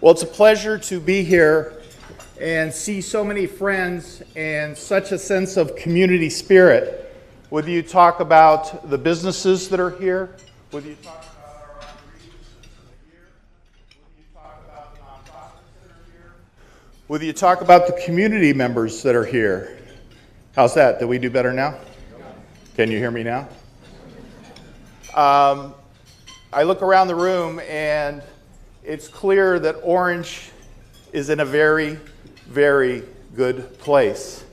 Well, it's a pleasure to be here and see so many friends and such a sense of community spirit. Whether you talk about the businesses that are here, whether you talk about our operations that are here, whether you talk about the nonprofits that are here, whether you talk about the community members that are here. How's that? Did we do better now? Can you hear me now? I look around the room and it's clear that Orange is in a very, very good place.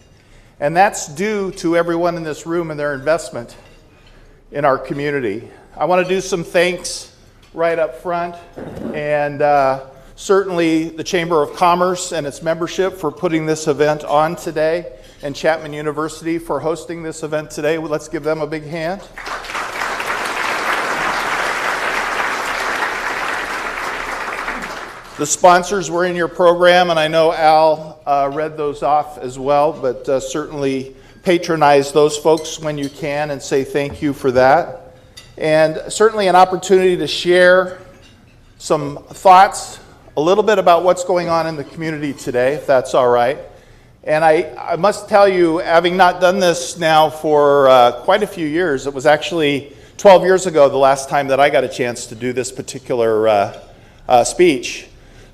And that's due to everyone in this room and their investment in our community. I want to do some thanks right up front, and certainly the Chamber of Commerce and its membership for putting this event on today, and Chapman University for hosting this event today. Let's give them a big hand. The sponsors were in your program, and I know Al read those off as well, but certainly patronize those folks when you can and say thank you for that. And certainly an opportunity to share some thoughts, a little bit about what's going on in the community today, if that's all right. And I must tell you, having not done this now for quite a few years, it was actually 12 years ago the last time that I got a chance to do this particular speech.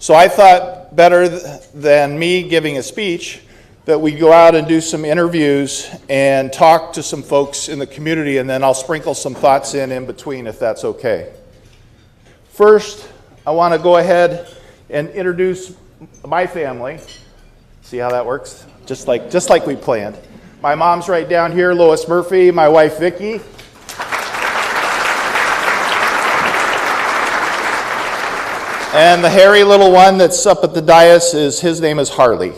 So I thought better than me giving a speech that we go out and do some interviews and talk to some folks in the community, and then I'll sprinkle some thoughts in between if that's okay. First, I want to go ahead and introduce my family. See how that works? Just like we planned. My mom's right down here, Lois Murphy, my wife Vicki. And the hairy little one that's up at the dais, his name is Harley.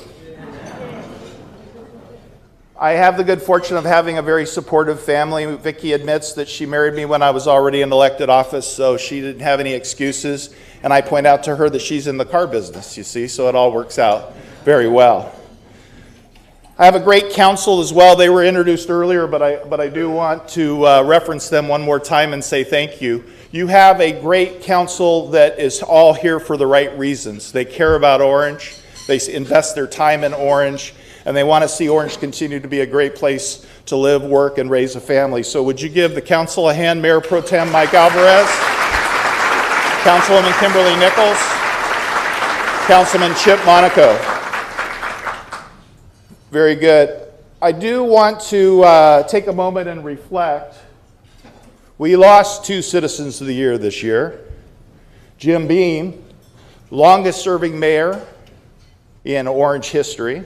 I have the good fortune of having a very supportive family. Vicki admits that she married me when I was already in elected office, so she didn't have any excuses. And I point out to her that she's in the car business, you see, so it all works out very well. I have a great council as well. They were introduced earlier, but I do want to reference them one more time and say thank you. You have a great council that is all here for the right reasons. They care about Orange, they invest their time in Orange, and they want to see Orange continue to be a great place to live, work, and raise a family. So would you give the council a hand? Mayor Pro Tem Mike Alvarez, Councilwoman Kimberly Nichols, Councilman Chip Monaco. Very good. I do want to take a moment and reflect. We lost 2 Citizens of the Year this year. Jim Beam, longest serving mayor in Orange history,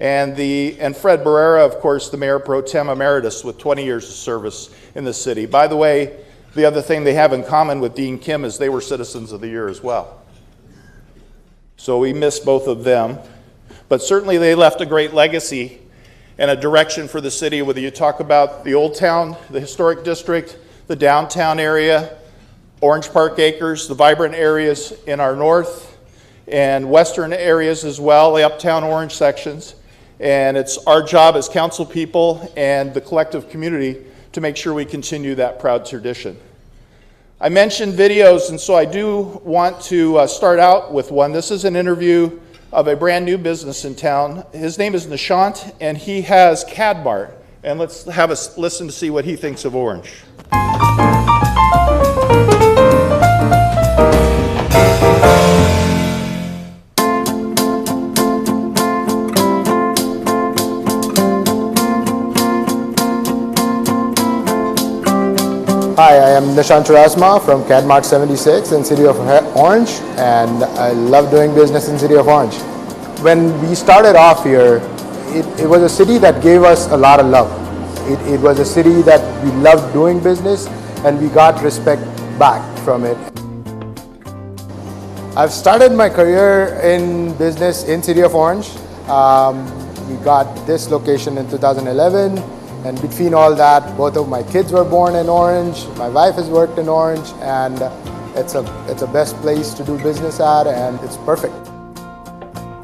and Fred Barrera, of course, the Mayor Pro Tem Emeritus with 20 years of service in the city. By the way, the other thing they have in common with Dean Kim is they were Citizens of the Year as well. So we miss both of them. But certainly they left a great legacy and a direction for the city, whether you talk about the Old Town, the Historic District, the downtown area, Orange Park Acres, the vibrant areas in our north and western areas as well, the Uptown Orange sections. And it's our job as council people and the collective community to make sure we continue that proud tradition. I mentioned videos, and so I do want to start out with one. This is an interview of a brand new business in town. His name is Nishant, and he has CAD Marc. And let's have a listen to see what he thinks of Orange. Hi, I am Nishant Rasma from CAD Marc 76 in City of Orange, and I love doing business in City of Orange. When we started off here, it was a city that gave us a lot of love. It was a city that we loved doing business, and we got respect back from it. I've started my career in business in City of Orange. We got this location in 2011. And between all that, both of my kids were born in Orange, my wife has worked in Orange, and it's a best place to do business at, and it's perfect.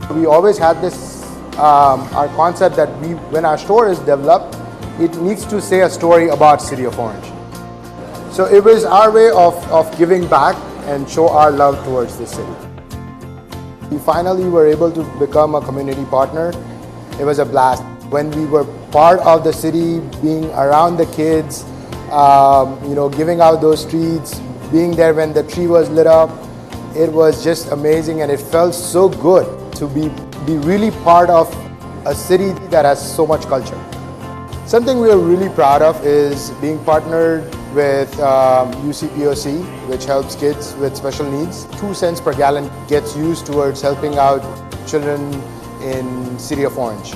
We always had this, our concept that when our store is developed, it needs to say a story about City of Orange. So it was our way of giving back and show our love towards the city. We finally were able to become a community partner. It was a blast. When we were part of the city, being around the kids, giving out those treats, being there when the tree was lit up, it was just amazing, and it felt so good to be really part of a city that has so much culture. Something we are really proud of is being partnered with UCPOC, which helps kids with special needs. 2 cents per gallon gets used towards helping out children in City of Orange.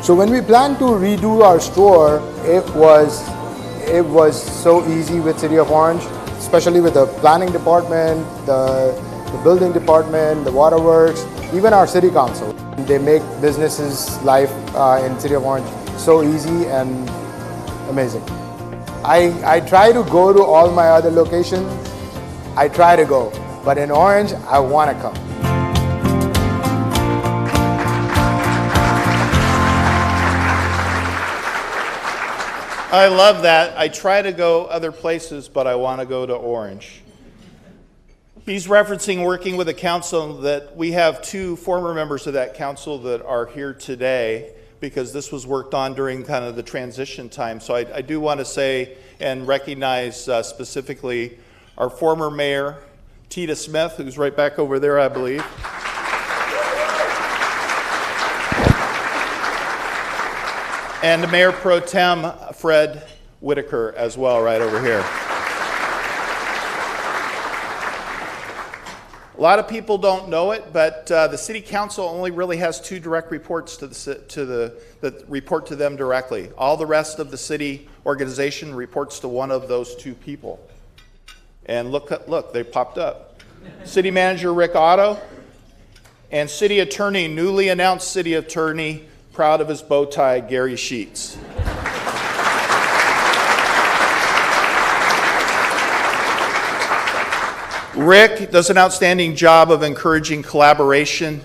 So when we planned to redo our store, it was so easy with City of Orange, especially with the planning department, the building department, the waterworks, even our city council. They make businesses life in City of Orange so easy and amazing. I try to go to all my other locations. I try to go, but in Orange, I want to come. I love that. I try to go other places, but I want to go to Orange. He's referencing working with a council that we have 2 former members of that council that are here today, because this was worked on during kind of the transition time. So I do want to say and recognize specifically our former mayor, Tita Smith, who's right back over there, I believe. And Mayor Pro Tem Fred Whitaker as well, right over here. A lot of people don't know it, but the City Council only really has 2 direct reports that report to them directly. All the rest of the city organization reports to one of those 2 people. And look, they popped up. City Manager Rick Otto and City Attorney, newly announced City Attorney, proud of his bow tie, Gary Sheets. Rick does an outstanding job of encouraging collaboration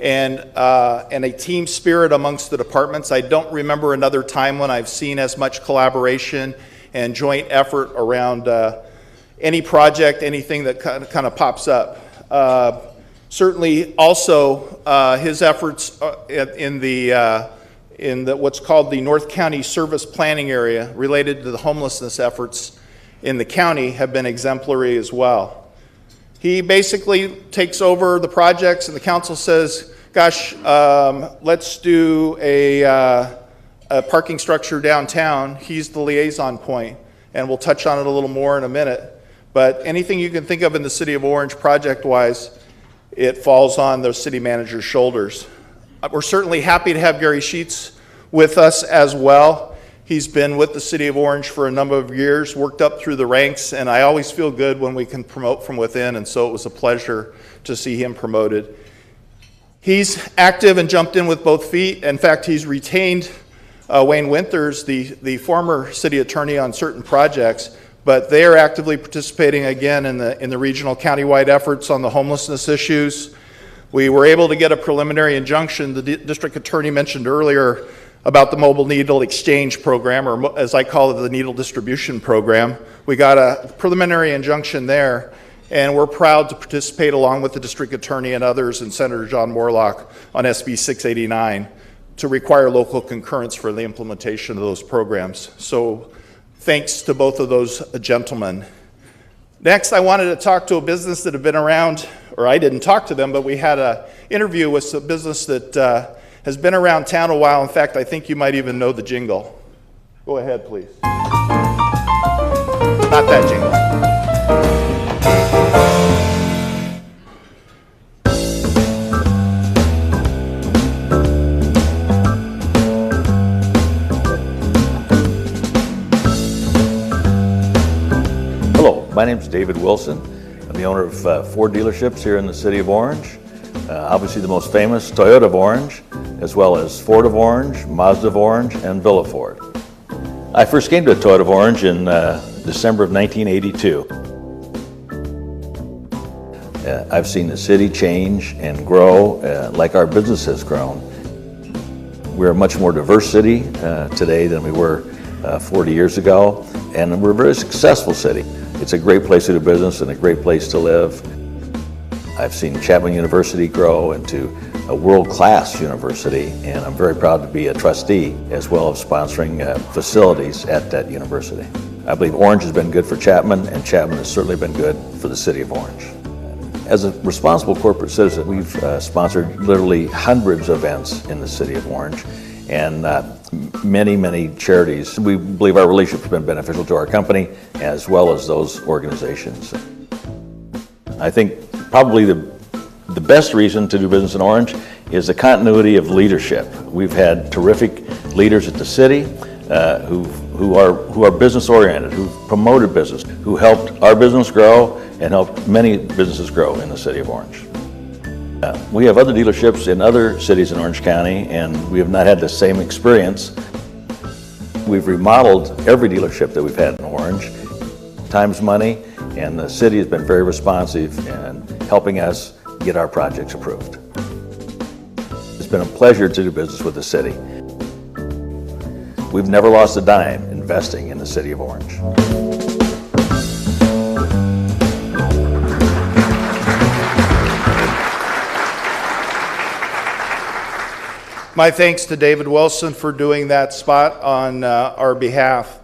and a team spirit amongst the departments. I don't remember another time when I've seen as much collaboration and joint effort around any project, anything that kind of pops up. Certainly, also his efforts in the what's called the North County Service Planning area related to the homelessness efforts in the county have been exemplary as well. He basically takes over the projects, and the council says, gosh, let's do a parking structure downtown. He's the liaison point, and we'll touch on it a little more in a minute. But anything you can think of in the City of Orange project-wise, it falls on the city manager's shoulders. We're certainly happy to have Gary Sheets with us as well. He's been with the City of Orange for a number of years, worked up through the ranks, and I always feel good when we can promote from within, and so it was a pleasure to see him promoted. He's active and jumped in with both feet. In fact, he's retained Wayne Winters, the former city attorney, on certain projects, but they are actively participating again in the regional countywide efforts on the homelessness issues. We were able to get a preliminary injunction. The district attorney mentioned earlier about the mobile needle exchange program, or as I call it, the needle distribution program. We got a preliminary injunction there, and we're proud to participate along with the district attorney and others and Senator John Morlock on SB 689 to require local concurrence for the implementation of those programs. So thanks to both of those gentlemen. Next, I wanted to talk to a business that had been around, or I didn't talk to them, but we had an interview with a business that has been around town a while. In fact, I think you might even know the jingle. Go ahead, please. Not that jingle. Hello, my name is David Wilson. I'm the owner of 4 dealerships here in the City of Orange. Obviously the most famous, Toyota of Orange, as well as Ford of Orange, Mazda of Orange, and Villa Ford. I first came to Toyota of Orange in December of 1982. I've seen the city change and grow like our business has grown. We're a much more diverse city today than we were 40 years ago, and we're a very successful city. It's a great place to do business and a great place to live. I've seen Chapman University grow into a world-class university, and I'm very proud to be a trustee as well as sponsoring facilities at that university. I believe Orange has been good for Chapman, and Chapman has certainly been good for the city of Orange. As a responsible corporate citizen, we've sponsored literally hundreds of events in the city of Orange, and many charities. We believe our relationship has been beneficial to our company as well as those organizations. I think probably the best reason to do business in Orange is the continuity of leadership. We've had terrific leaders at the city who are business oriented, who've promoted business, who helped our business grow and helped many businesses grow in the city of Orange. We have other dealerships in other cities in Orange County, and we have not had the same experience. We've remodeled every dealership that we've had in Orange. Time's money, and the city has been very responsive in helping us get our projects approved. It's been a pleasure to do business with the city. We've never lost a dime investing in the city of Orange. My thanks to David Wilson for doing that spot on our behalf.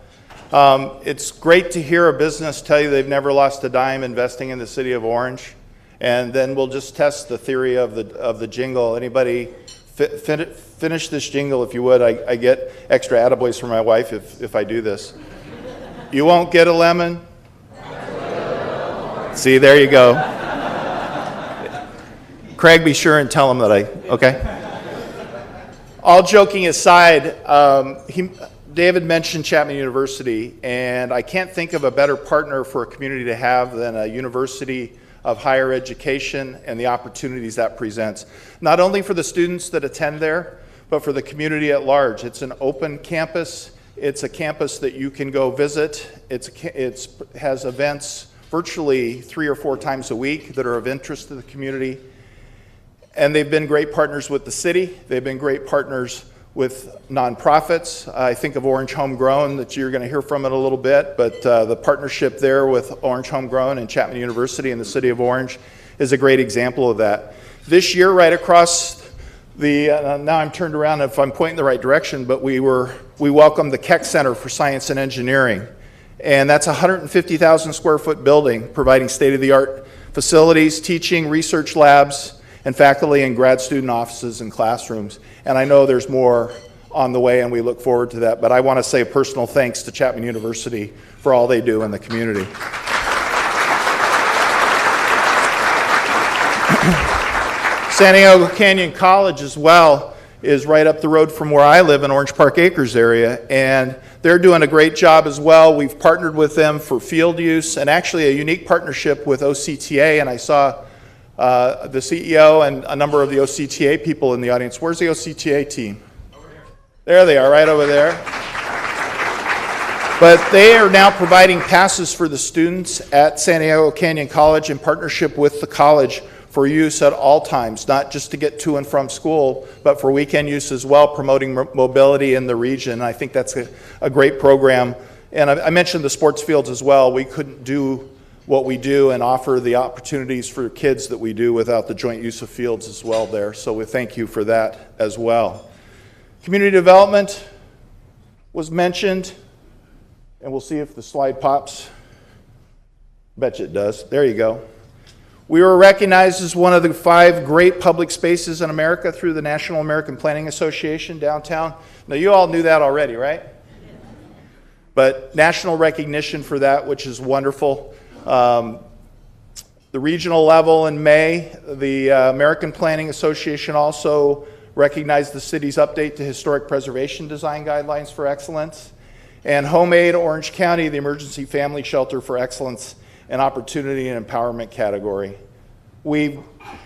It's great to hear a business tell you they've never lost a dime investing in the city of Orange. And then we'll just test the theory of the jingle. Anybody finish this jingle if you would. I get extra attaboys from my wife if I do this. You won't get a lemon? See, there you go. Craig, be sure and tell him that okay? All joking aside, David mentioned Chapman University, and I can't think of a better partner for a community to have than a university of higher education and the opportunities that presents. Not only for the students that attend there, but for the community at large. It's an open campus. It's a campus that you can go visit. It has events virtually 3 or 4 times a week that are of interest to the community. And they've been great partners with the city. They've been great partners with nonprofits. I think of Orange Homegrown, that you're going to hear from in a little bit, but the partnership there with Orange Homegrown and Chapman University in the city of Orange is a great example of that. This year, right across the, now I'm turned around if I'm pointing the right direction, but we welcomed the Keck Center for Science and Engineering. And that's a 150,000 square foot building providing state-of-the-art facilities, teaching, research labs, and faculty and grad student offices and classrooms. And I know there's more on the way, and we look forward to that. But I want to say a personal thanks to Chapman University for all they do in the community. Santiago Canyon College as well is right up the road from where I live in Orange Park Acres area, and they're doing a great job as well. We've partnered with them for field use, and actually a unique partnership with OCTA, and I saw the CEO and a number of the OCTA people in the audience. Where's the OCTA team? Over here. There they are, right over there. But they are now providing passes for the students at Santiago Canyon College in partnership with the college for use at all times, not just to get to and from school, but for weekend use as well, promoting mobility in the region. I think that's a great program. And I mentioned the sports fields as well. We couldn't do what we do and offer the opportunities for kids that we do without the joint use of fields as well there. So we thank you for that as well. Community development was mentioned, and we'll see if the slide pops. Bet you it does. There you go. We were recognized as one of the 5 great public spaces in America through the National American Planning Association downtown. Now you all knew that already, right? But national recognition for that, which is wonderful. The regional level in May, the American Planning Association also recognized the city's update to historic preservation design guidelines for excellence. And Homemade Orange County, the Emergency Family Shelter for Excellence and Opportunity and Empowerment category. We've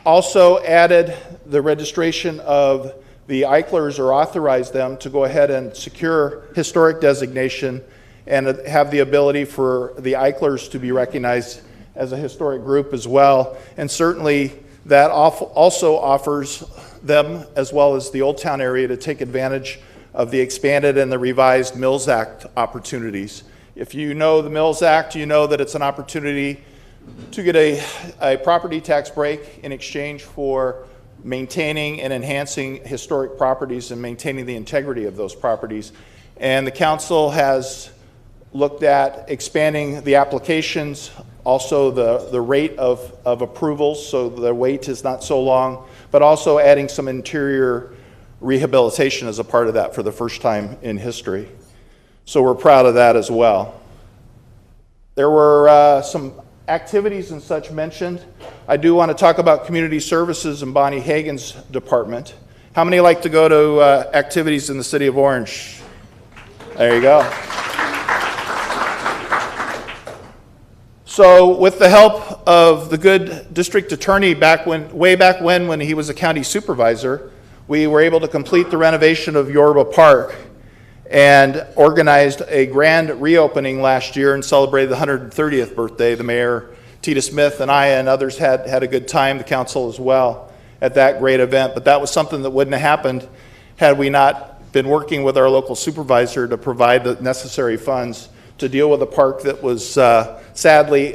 also added the registration of the Eichlers, or authorized them to go ahead and secure historic designation and have the ability for the Eichlers to be recognized as a historic group as well. And certainly that also offers them, as well as the Old Town area, to take advantage of the expanded and the revised Mills Act opportunities. If you know the Mills Act, you know that it's an opportunity to get a property tax break in exchange for maintaining and enhancing historic properties and maintaining the integrity of those properties. And the council has looked at expanding the applications, also the rate of approvals, so the wait is not so long, but also adding some interior rehabilitation as a part of that for the first time in history. So we're proud of that as well. There were some activities and such mentioned. I do want to talk about community services and Bonnie Hagen's department. How many like to go to activities in the city of Orange? There you go. So with the help of the good district attorney way back when he was a county supervisor, we were able to complete the renovation of Yoruba Park and organized a grand reopening last year and celebrated the 130th birthday. The mayor, Tita Smith, and I and others had a good time, the council as well, at that great event. But that was something that wouldn't have happened had we not been working with our local supervisor to provide the necessary funds to deal with a park that was sadly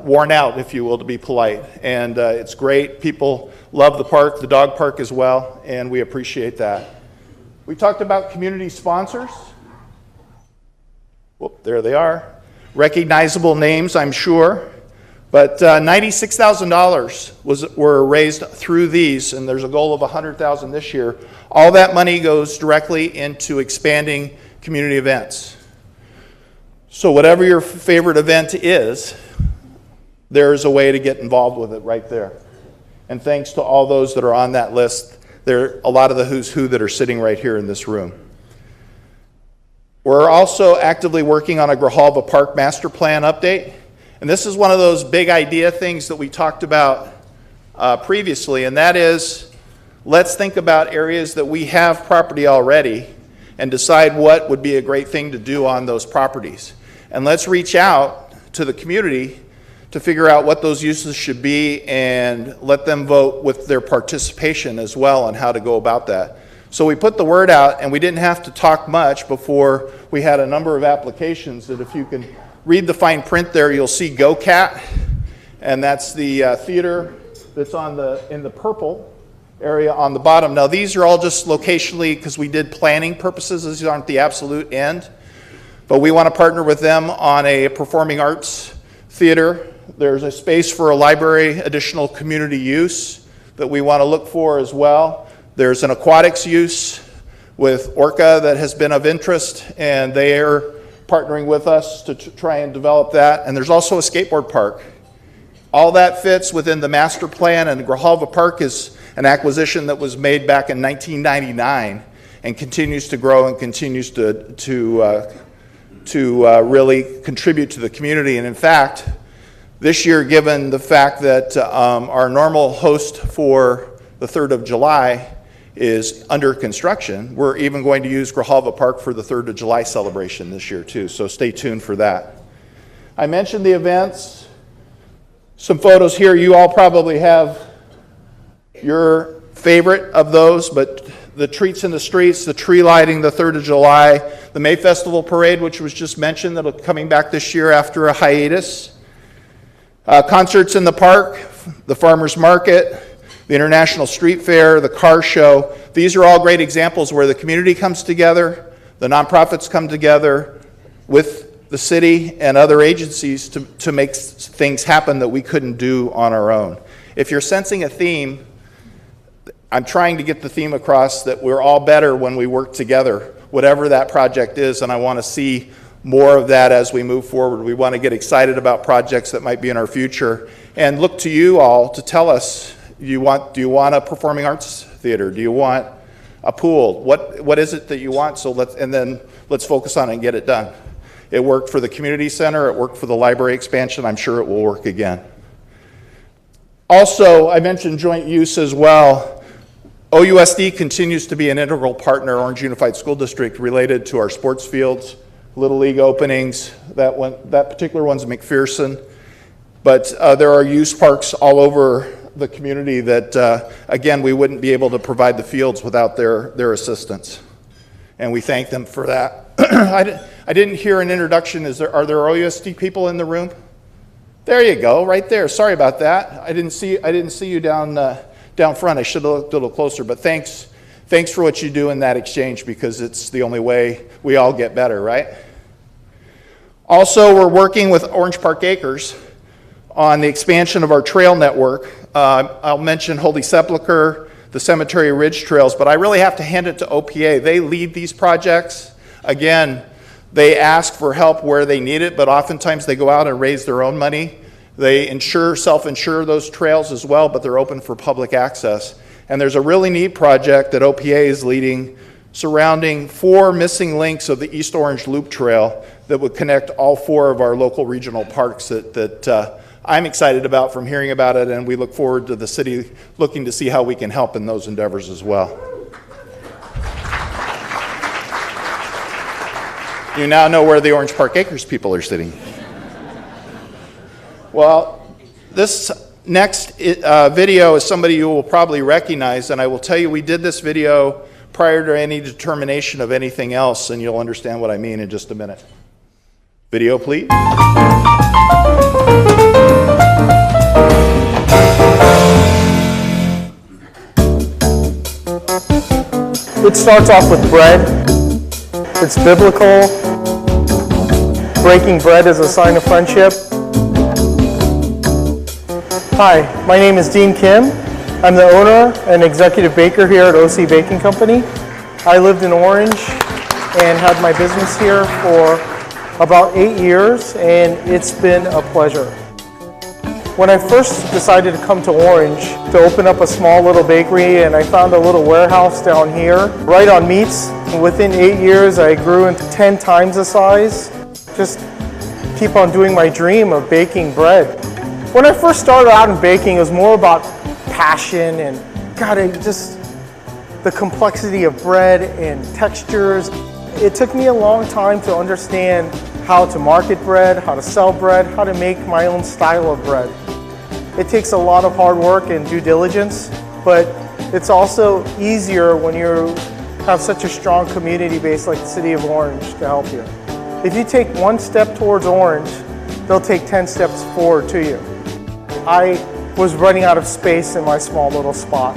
worn out, if you will, to be polite. And it's great. People love the park, the dog park as well, and we appreciate that. We talked about community sponsors. Whoop, there they are. Recognizable names, I'm sure. But $96,000 were raised through these, and there's a goal of $100,000 this year. All that money goes directly into expanding community events. So whatever your favorite event is, there's a way to get involved with it right there. And thanks to all those that are on that list. There are a lot of the who's who that are sitting right here in this room. We're also actively working on a Grijalva Park Master Plan update. And this is one of those big idea things that we talked about previously, and that is, let's think about areas that we have property already and decide what would be a great thing to do on those properties. And let's reach out to the community to figure out what those uses should be and let them vote with their participation as well on how to go about that. So we put the word out, and we didn't have to talk much before we had a number of applications that, if you can read the fine print there, you'll see GoCat, and that's the theater that's in the purple area on the bottom. Now these are all just locationally because we did planning purposes. These aren't the absolute end, but we want to partner with them on a performing arts theater. There's a space for a library, additional community use that we want to look for as well. There's an aquatics use with Orca that has been of interest, and they are partnering with us to try and develop that. And there's also a skateboard park. All that fits within the master plan, and Grijalva Park is an acquisition that was made back in 1999 and continues to grow and continues to really contribute to the community. And in fact, this year, given the fact that our normal host for the 3rd of July is under construction, we're even going to use Grijalva Park for the 3rd of July celebration this year too, so stay tuned for that. I mentioned the events. Some photos here. You all probably have your favorite of those, but the treats in the streets, the tree lighting, the 3rd of July, the May Festival Parade, which was just mentioned, that'll be coming back this year after a hiatus. Concerts in the park, the farmers market, the International Street Fair, the car show. These are all great examples where the community comes together, the nonprofits come together with the city and other agencies to make things happen that we couldn't do on our own. If you're sensing a theme, I'm trying to get the theme across that we're all better when we work together, whatever that project is, and I want to see more of that as we move forward. We want to get excited about projects that might be in our future and look to you all to tell us, do you want a performing arts theater? Do you want a pool? What is it that you want? So let's focus on it and get it done. It worked for the community center, it worked for the library expansion, I'm sure it will work again. Also, I mentioned joint use as well. OUSD continues to be an integral partner, Orange Unified School District, related to our sports fields, Little League openings. That particular one's McPherson. But there are use parks all over the community that, again, we wouldn't be able to provide the fields without their assistance. And we thank them for that. I didn't hear an introduction. Are there OUSD people in the room? There you go, right there. Sorry about that. I didn't see you down front. I should have looked a little closer, but thanks for what you do in that exchange, because it's the only way we all get better, right? Also, we're working with Orange Park Acres on the expansion of our trail network. I'll mention Holy Sepulchre, the Cemetery Ridge Trails, but I really have to hand it to OPA. They lead these projects. Again, they ask for help where they need it, but oftentimes they go out and raise their own money. They self-insure those trails as well, but they're open for public access. And there's a really neat project that OPA is leading surrounding 4 missing links of the East Orange Loop Trail that would connect all 4 of our local regional parks that I'm excited about from hearing about it, and we look forward to the city looking to see how we can help in those endeavors as well. You now know where the Orange Park Acres people are sitting. Well, this next video is somebody you will probably recognize, and I will tell you we did this video prior to any determination of anything else, and you'll understand what I mean in just a minute. Video, please. It starts off with bread. It's biblical. Breaking bread is a sign of friendship. Hi, my name is Dean Kim. I'm the owner and executive baker here at OC Baking Company. I lived in Orange and had my business here for about 8 years, and it's been a pleasure. When I first decided to come to Orange to open up a small little bakery, and I found a little warehouse down here right on meats, within 8 years I grew into 10 times the size. Just keep on doing my dream of baking bread. When I first started out in baking, it was more about passion and just the complexity of bread and textures. It took me a long time to understand how to market bread, how to sell bread, how to make my own style of bread. It takes a lot of hard work and due diligence, but it's also easier when you have such a strong community base like the City of Orange to help you. If you take one step towards Orange, they'll take 10 steps forward to you. I was running out of space in my small little spot.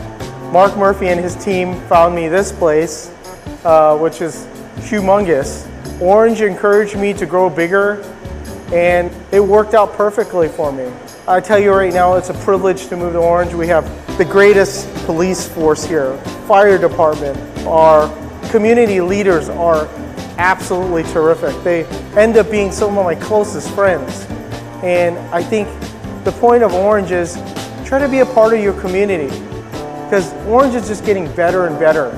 Mark Murphy and his team found me this place, which is humongous. Orange encouraged me to grow bigger, and it worked out perfectly for me. I tell you right now, it's a privilege to move to Orange. We have the greatest police force here, fire department. Our community leaders are absolutely terrific. They end up being some of my closest friends. And I think the point of Orange is try to be a part of your community, because Orange is just getting better and better.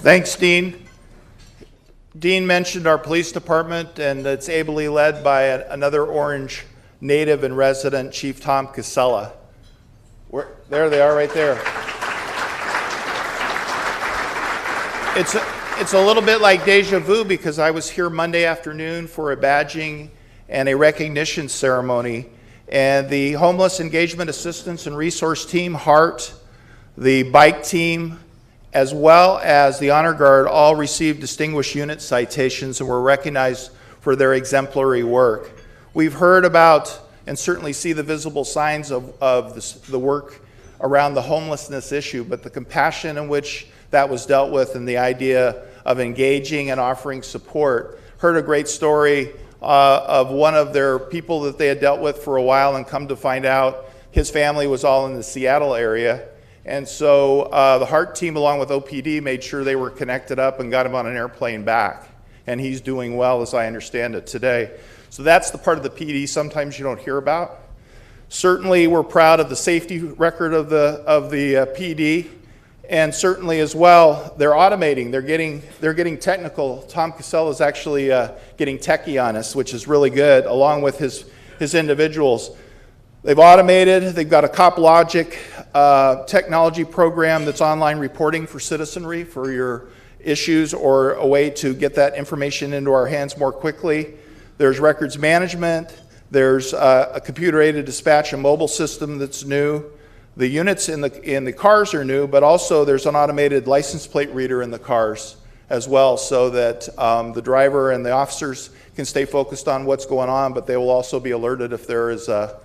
Thanks, Dean. Dean mentioned our police department, and it's ably led by another Orange native and resident, Chief Tom Casella. There they are right there. It's a little bit like deja vu, because I was here Monday afternoon for a badging and a recognition ceremony, and the Homeless Engagement Assistance and Resource Team, HEART, the bike team, as well as the Honor Guard, all received Distinguished Unit citations and were recognized for their exemplary work. We've heard about and certainly see the visible signs of the work around the homelessness issue, but the compassion in which that was dealt with and the idea of engaging and offering support. Heard a great story of one of their people that they had dealt with for a while, and come to find out his family was all in the Seattle area. And so the HEART team, along with OPD, made sure they were connected up and got him on an airplane back. And he's doing well, as I understand it, today. So that's the part of the PD sometimes you don't hear about. Certainly, we're proud of the safety record of the PD. And certainly as well, they're automating. They're getting technical. Tom Casella is actually getting techie on us, which is really good, along with his individuals. They've automated. They've got a CopLogic technology program that's online reporting for citizenry for your issues, or a way to get that information into our hands more quickly. There's records management. There's a computer-aided dispatch and mobile system that's new. The units in the cars are new, but also there's an automated license plate reader in the cars as well, so that the driver and the officers can stay focused on what's going on, but they will also be alerted if there is a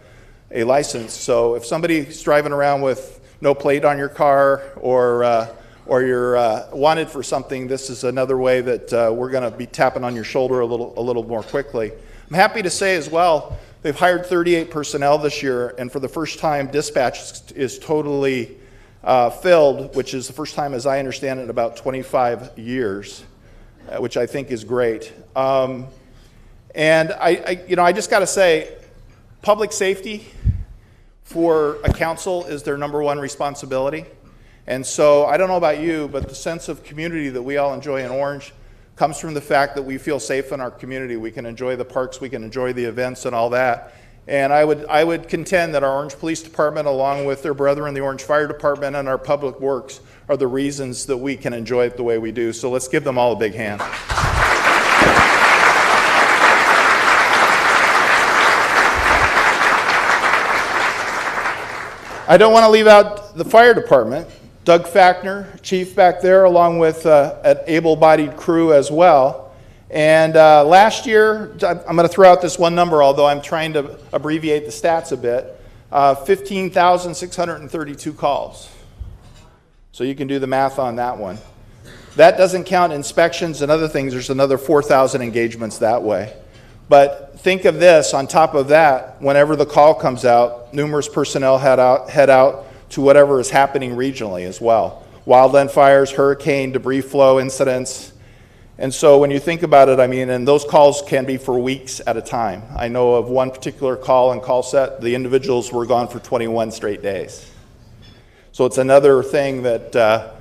license. So if somebody's driving around with no plate on your car, or you're wanted for something, this is another way that we're going to be tapping on your shoulder a little more quickly. I'm happy to say as well, they've hired 38 personnel this year, and for the first time, dispatch is totally filled, which is the first time, as I understand it, in about 25 years, which I think is great. And I just got to say, public safety for a council is their number one responsibility. And so I don't know about you, but the sense of community that we all enjoy in Orange comes from the fact that we feel safe in our community. We can enjoy the parks, we can enjoy the events and all that. And I would contend that our Orange Police Department, along with their brethren, the Orange Fire Department and our Public Works, are the reasons that we can enjoy it the way we do. So let's give them all a big hand. I don't want to leave out the fire department. Doug Fackner, chief back there, along with an able-bodied crew as well. And last year, I'm going to throw out this one number, although I'm trying to abbreviate the stats a bit, 15,632 calls. So you can do the math on that one. That doesn't count inspections and other things. There's another 4,000 engagements that way. But think of this, on top of that, whenever the call comes out, numerous personnel head out to whatever is happening regionally as well. Wildland fires, hurricane, debris flow incidents. And so when you think about it, I mean, and those calls can be for weeks at a time. I know of one particular call and call set, the individuals were gone for 21 straight days. So it's another thing that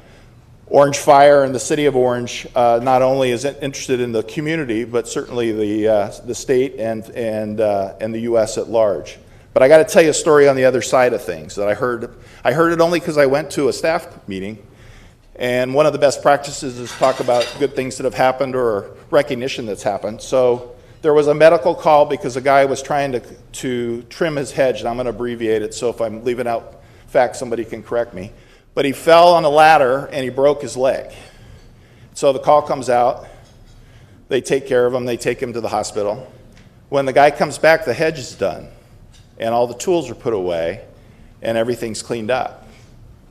Orange Fire and the City of Orange not only is interested in the community, but certainly the state and the U.S. at large. But I got to tell you a story on the other side of things that I heard. I heard it only because I went to a staff meeting, and one of the best practices is talk about good things that have happened or recognition that's happened. So there was a medical call because a guy was trying to trim his hedge, and I'm going to abbreviate it, so if I'm leaving out facts, somebody can correct me. But he fell on a ladder and he broke his leg. So the call comes out, they take care of him, they take him to the hospital. When the guy comes back, the hedge is done and all the tools are put away and everything's cleaned up.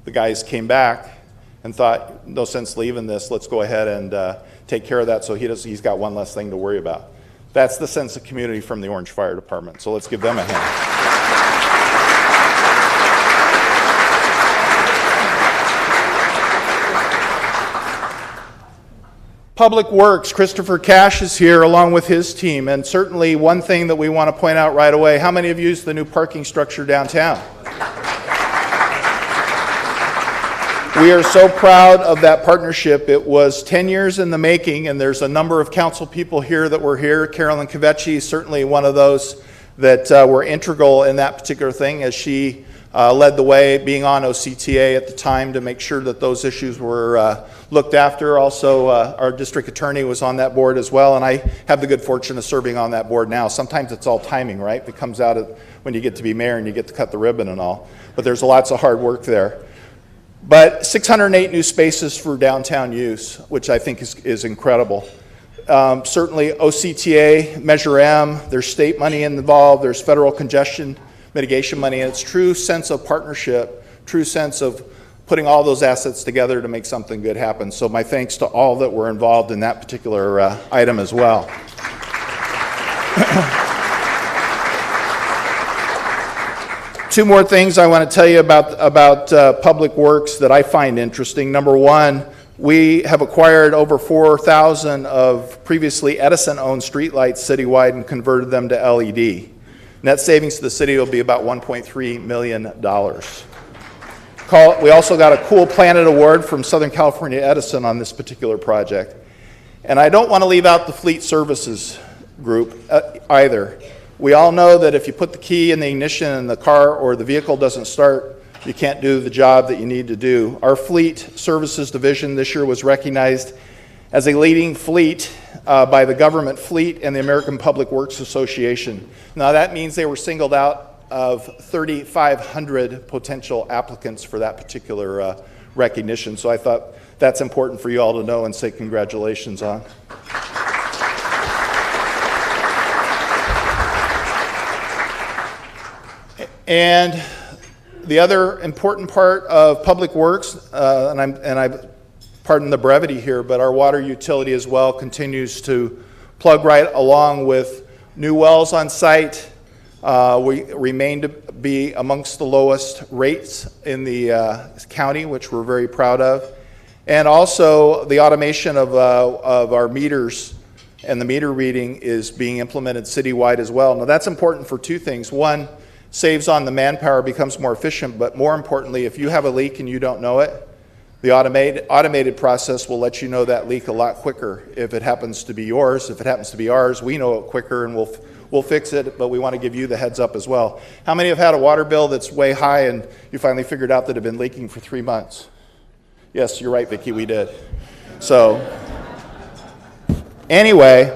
The guys came back and thought, no sense leaving this, let's go ahead and take care of that so he's got one less thing to worry about. That's the sense of community from the Orange Fire Department, so let's give them a hand. Public Works, Christopher Cash is here along with his team, and certainly one thing that we want to point out right away, how many of you used the new parking structure downtown? We are so proud of that partnership. It was 10 years in the making, and there's a number of council people here that were here. Carolyn Kavecki is certainly one of those that were integral in that particular thing as she led the way, being on OCTA at the time, to make sure that those issues were looked after. Also, our district attorney was on that board as well, and I have the good fortune of serving on that board now. Sometimes it's all timing, right? It comes out when you get to be mayor and you get to cut the ribbon and all. But there's lots of hard work there. But 608 new spaces for downtown use, which I think is incredible. Certainly OCTA, Measure M, there's state money involved, there's federal congestion mitigation money, and it's true sense of partnership, true sense of putting all those assets together to make something good happen. So my thanks to all that were involved in that particular item as well. Two more things I want to tell you about Public Works that I find interesting. Number one, we have acquired over 4,000 of previously Edison-owned streetlights citywide and converted them to LED. Net savings to the city will be about $1.3 million. We also got a Cool Planet Award from Southern California Edison on this particular project. And I don't want to leave out the fleet services group either. We all know that if you put the key in the ignition and the car or the vehicle doesn't start, you can't do the job that you need to do. Our fleet services division this year was recognized as a leading fleet by the Government Fleet and the American Public Works Association. Now that means they were singled out of 3,500 potential applicants for that particular recognition. So I thought that's important for you all to know and say congratulations on. And the other important part of Public Works, and I pardon the brevity here, but our water utility as well continues to plug right along with new wells on site. We remain to be amongst the lowest rates in the county, which we're very proud of. And also the automation of our meters and the meter reading is being implemented citywide as well. Now that's important for two things. One, saves on the manpower, becomes more efficient, but more importantly, if you have a leak and you don't know it, the automated process will let you know that leak a lot quicker if it happens to be yours. If it happens to be ours, we know it quicker and we'll fix it, but we want to give you the heads up as well. How many have had a water bill that's way high and you finally figured out that it had been leaking for 3 months? Yes, you're right, Vicki, we did. So, anyway,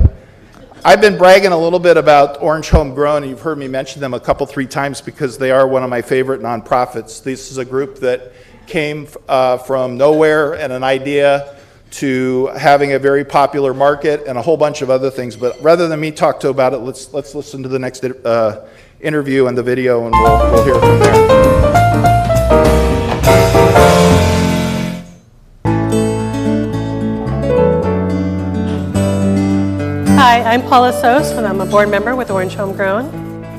I've been bragging a little bit about Orange Homegrown, and you've heard me mention them a couple, 3 times because they are one of my favorite nonprofits. This is a group that came from nowhere and an idea to having a very popular market and a whole bunch of other things. But rather than me talk about it, let's listen to the next interview and the video, and we'll hear from there. Hi, I'm Paula Sos, and I'm a board member with Orange Homegrown.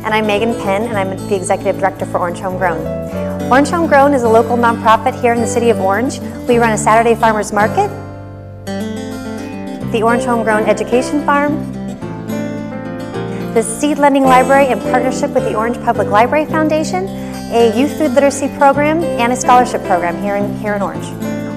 And I'm Megan Penn, and I'm the Executive Director for Orange Homegrown. Orange Homegrown is a local nonprofit here in the city of Orange. We run a Saturday farmers market, the Orange Homegrown Education Farm, the Seed Lending Library in partnership with the Orange Public Library Foundation, a youth food literacy program, and a scholarship program here in Orange.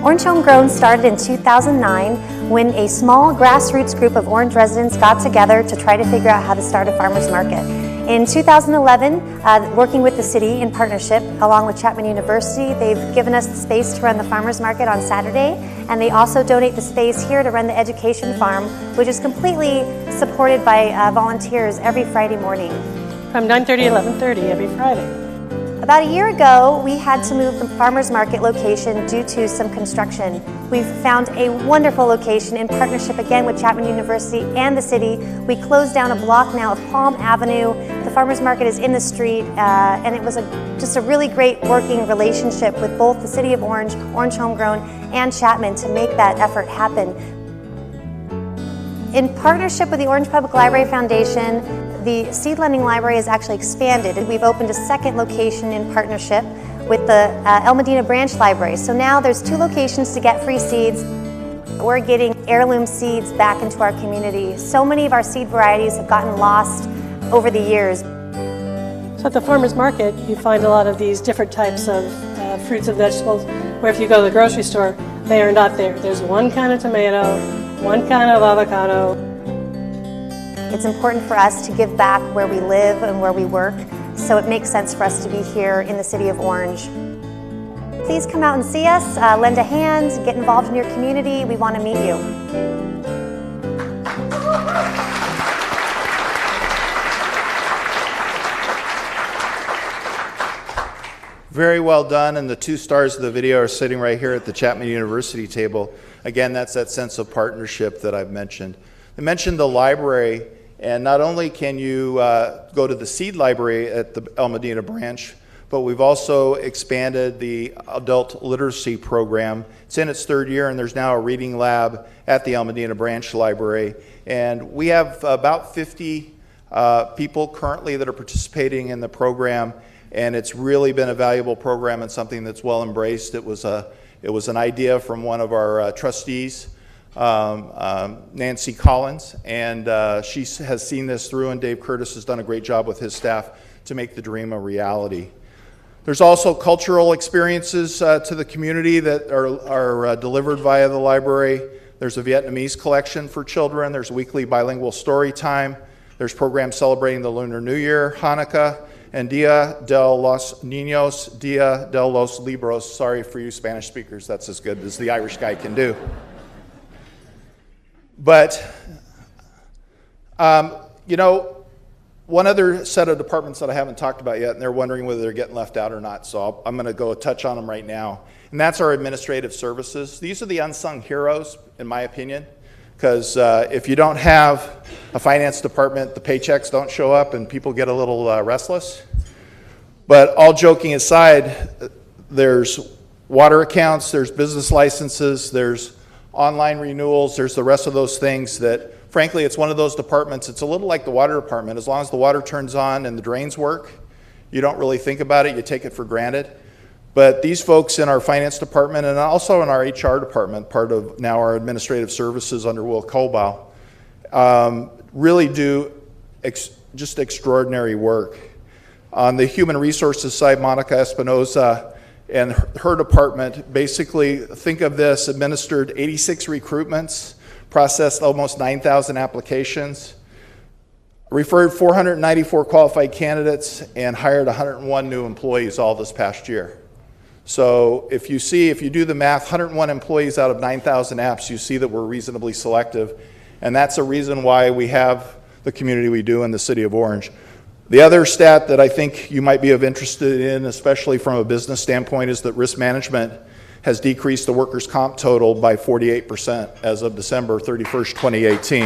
Orange Homegrown started in 2009 when a small grassroots group of Orange residents got together to try to figure out how to start a farmer's market. In 2011, working with the city in partnership along with Chapman University, they've given us the space to run the farmer's market on Saturday, and they also donate the space here to run the education farm, which is completely supported by volunteers every Friday morning. From 9:30 to 11:30 every Friday. About a year ago, we had to move the farmer's market location due to some construction. We've found a wonderful location in partnership again with Chapman University and the city. We closed down a block now of Palm Avenue. The farmer's market is in the street, and it was just a really great working relationship with both the city of Orange, Orange Homegrown, and Chapman to make that effort happen. In partnership with the Orange Public Library Foundation, the Seed Lending Library has actually expanded. We've opened a second location in partnership with the El Medina Branch Library. So now there's 2 locations to get free seeds. We're getting heirloom seeds back into our community. So many of our seed varieties have gotten lost over the years. So at the farmer's market, you find a lot of these different types of fruits and vegetables, where if you go to the grocery store, they are not there. There's one kind of tomato, one kind of avocado. It's important for us to give back where we live and where we work, so it makes sense for us to be here in the city of Orange. Please come out and see us, lend a hand, get involved in your community. We want to meet you. Very well done, and the 2 stars of the video are sitting right here at the Chapman University table. Again, that's that sense of partnership that I've mentioned. I mentioned the library, and not only can you go to the seed library at the El Medina branch, but we've also expanded the adult literacy program. It's in its 3rd year, and there's now a reading lab at the El Medina branch library. And we have about 50 people currently that are participating in the program, and it's really been a valuable program and something that's well embraced. It was an idea from one of our trustees, Nancy Collins, and she has seen this through, and Dave Curtis has done a great job with his staff to make the dream a reality. There's also cultural experiences to the community that are delivered via the library. There's a Vietnamese collection for children. There's weekly bilingual story time. There's programs celebrating the Lunar New Year, Hanukkah, and Dia de los Niños, Dia de los Libros. Sorry for you Spanish speakers, that's as good as the Irish guy can do. But, you know, one other set of departments that I haven't talked about yet, and they're wondering whether they're getting left out or not, so I'm going to go touch on them right now. And that's our administrative services. These are the unsung heroes, in my opinion, because if you don't have a finance department, the paychecks don't show up and people get a little restless. But all joking aside, there's water accounts, there's business licenses, there's online renewals, there's the rest of those things that, frankly, it's one of those departments, it's a little like the water department. As long as the water turns on and the drains work, you don't really think about it, you take it for granted. But these folks in our finance department and also in our HR department, part of now our administrative services under Will Colbaugh, really do just extraordinary work. On the human resources side, Monica Espinoza and her department basically, think of this, administered 86 recruitments, processed almost 9,000 applications, referred 494 qualified candidates, and hired 101 new employees all this past year. So if you do the math, 101 employees out of 9,000 apps, you see that we're reasonably selective. And that's a reason why we have the community we do in the city of Orange. The other stat that I think you might be of interest in, especially from a business standpoint, is that risk management has decreased the workers' comp total by 48% as of December 31st, 2018.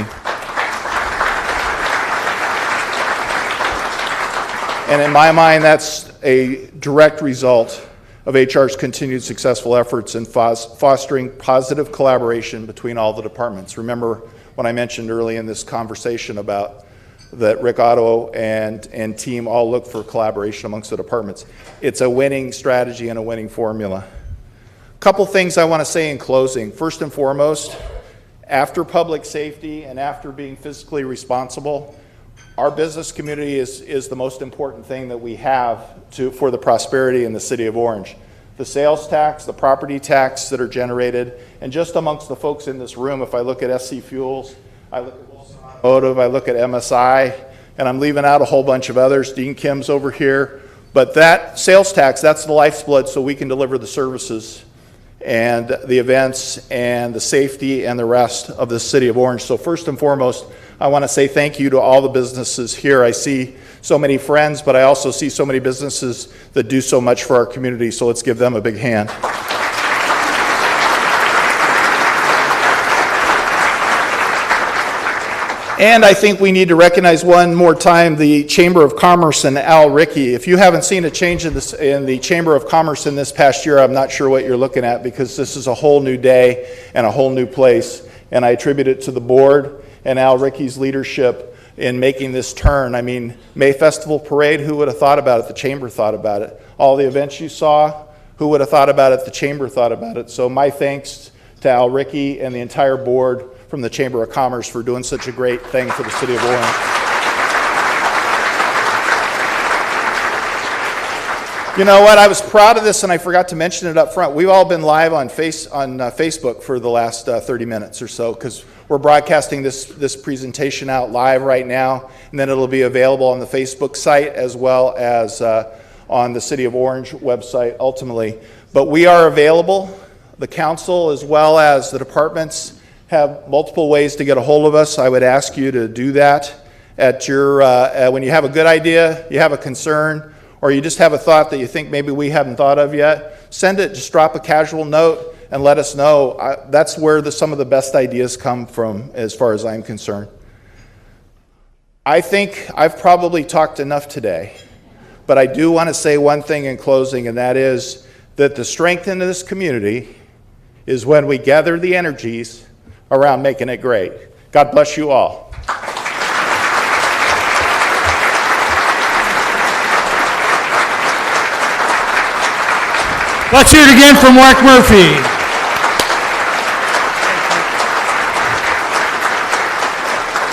And in my mind, that's a direct result of HR's continued successful efforts in fostering positive collaboration between all the departments. Remember when I mentioned early in this conversation about that Rick Otto and team all look for collaboration amongst the departments. It's a winning strategy and a winning formula. Couple things I want to say in closing. First and foremost, after public safety and after being fiscally responsible, our business community is the most important thing that we have for the prosperity in the city of Orange. The sales tax, the property tax that are generated, and just amongst the folks in this room, if I look at SC Fuels, I look at Wilson Automotive, I look at MSI, and I'm leaving out a whole bunch of others. Dean Kim's over here. But that sales tax, that's the lifeblood so we can deliver the services and the events and the safety and the rest of the city of Orange. So first and foremost, I want to say thank you to all the businesses here. I see so many friends, but I also see so many businesses that do so much for our community, so let's give them a big hand. And I think we need to recognize one more time the Chamber of Commerce and Al Rickey. If you haven't seen a change in the Chamber of Commerce in this past year, I'm not sure what you're looking at, because this is a whole new day and a whole new place. And I attribute it to the board and Al Rickey's leadership in making this turn. I mean, May Festival Parade, who would have thought about it? The Chamber thought about it. All the events you saw, who would have thought about it? The Chamber thought about it. So my thanks to Al Rickey and the entire board from the Chamber of Commerce for doing such a great thing for the city of Orange. You know what, I was proud of this and I forgot to mention it up front. We've all been live on Facebook for the last 30 minutes or so, because we're broadcasting this presentation out live right now, and then it'll be available on the Facebook site as well as on the City of Orange website ultimately. But we are available. The council as well as the departments have multiple ways to get a hold of us. I would ask you to do that at your when you have a good idea, you have a concern, or you just have a thought that you think maybe we haven't thought of yet. Send it, just drop a casual note and let us know. That's where some of the best ideas come from as far as I'm concerned. I think I've probably talked enough today, but I do want to say one thing in closing, and that is that the strength in this community is when we gather the energies around making it great. God bless you all. Let's hear it again from Mark Murphy.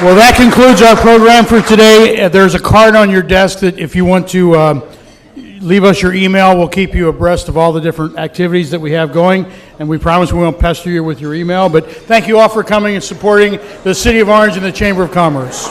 Well, that concludes our program for today. There's a card on your desk that if you want to leave us your email, we'll keep you abreast of all the different activities that we have going, and we promise we won't pester you with your email. But thank you all for coming and supporting the City of Orange and the Chamber of Commerce.